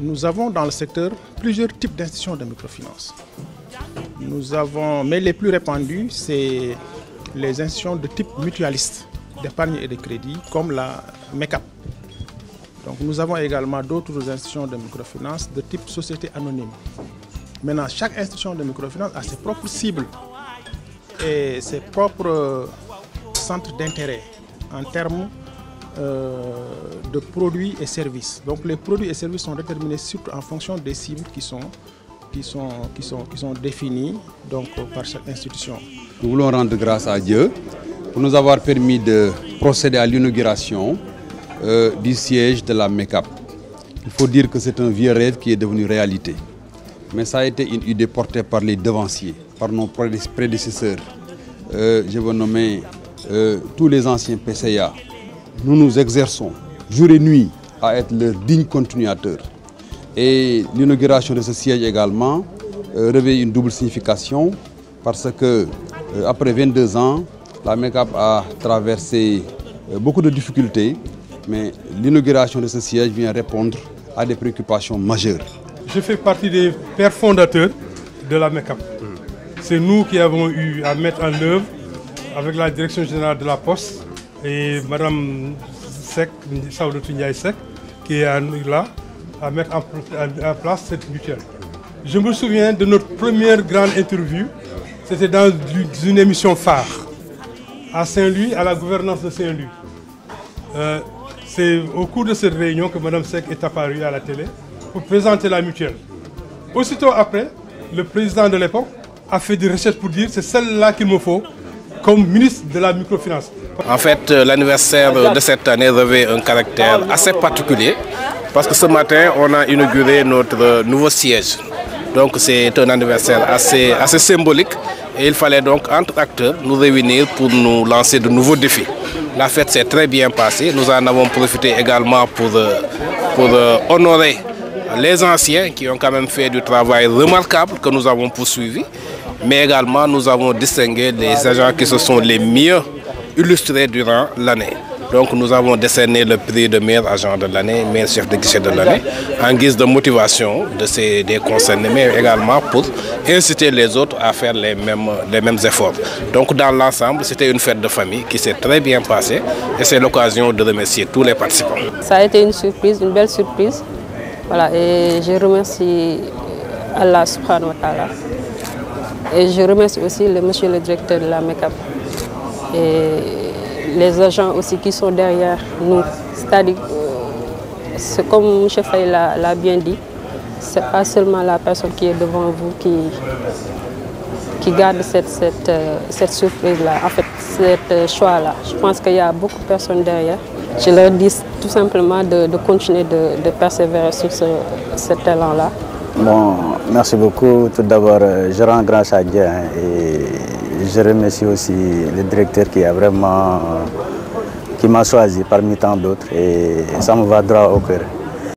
Nous avons dans le secteur plusieurs types d'institutions de microfinance. Mais les plus répandus, c'est les institutions de type mutualiste d'épargne et de crédit, comme la MECAP. Donc nous avons également d'autres institutions de microfinance de type société anonyme. Maintenant, chaque institution de microfinance a ses propres cibles et ses propres centres d'intérêt en termes de produits et services. Donc les produits et services sont déterminés surtout en fonction des cibles qui sont définies donc, par chaque institution. Nous voulons rendre grâce à Dieu pour nous avoir permis de procéder à l'inauguration du siège de la MECAP. Il faut dire que c'est un vieux rêve qui est devenu réalité. Mais ça a été une idée portée par les devanciers, par nos prédécesseurs. Je veux nommer tous les anciens PCA. Nous nous exerçons jour et nuit à être leur digne continuateur. Et l'inauguration de ce siège également revêt une double signification parce que après 22 ans, la MECAP a traversé beaucoup de difficultés, mais l'inauguration de ce siège vient répondre à des préoccupations majeures. Je fais partie des pères fondateurs de la MECAP. C'est nous qui avons eu à mettre en œuvre avec la direction générale de la Poste et Mme Sek, Saoudatou Ndiaye Sek, qui est là, à mettre en place cette mutuelle. Je me souviens de notre première grande interview, c'était dans une émission phare à Saint-Louis, à la gouvernance de Saint-Louis. C'est au cours de cette réunion que Mme Sek est apparue à la télé pour présenter la mutuelle. Aussitôt après, le président de l'époque a fait des recherches pour dire c'est celle-là qu'il me faut comme ministre de la microfinance. En fait, l'anniversaire de cette année revêt un caractère assez particulier parce que ce matin, on a inauguré notre nouveau siège. Donc c'est un anniversaire assez symbolique et il fallait donc entre acteurs nous réunir pour nous lancer de nouveaux défis. La fête s'est très bien passée, nous en avons profité également pour honorer les anciens qui ont quand même fait du travail remarquable que nous avons poursuivi, mais également nous avons distingué les agents qui se sont les mieux illustrés durant l'année. Donc nous avons décerné le prix de meilleur agent de l'année, meilleur chef de guichet de l'année, en guise de motivation des concernés, mais également pour inciter les autres à faire les mêmes efforts. Donc dans l'ensemble, c'était une fête de famille qui s'est très bien passée et c'est l'occasion de remercier tous les participants. Ça a été une surprise, une belle surprise. Voilà, et je remercie Allah subhanahu wa ta'ala. Et je remercie aussi monsieur le directeur de la MECAP et les agents aussi qui sont derrière nous. C'est-à-dire, comme M. Faye l'a bien dit, ce n'est pas seulement la personne qui est devant vous qui garde cette surprise-là, en fait, cette choix-là. Je pense qu'il y a beaucoup de personnes derrière. Je leur dis tout simplement de continuer de persévérer sur cet élan-là. Bon, merci beaucoup. Tout d'abord, je rends grâce à Dieu et je remercie aussi le directeur qui m'a choisi parmi tant d'autres et ça me va droit au cœur.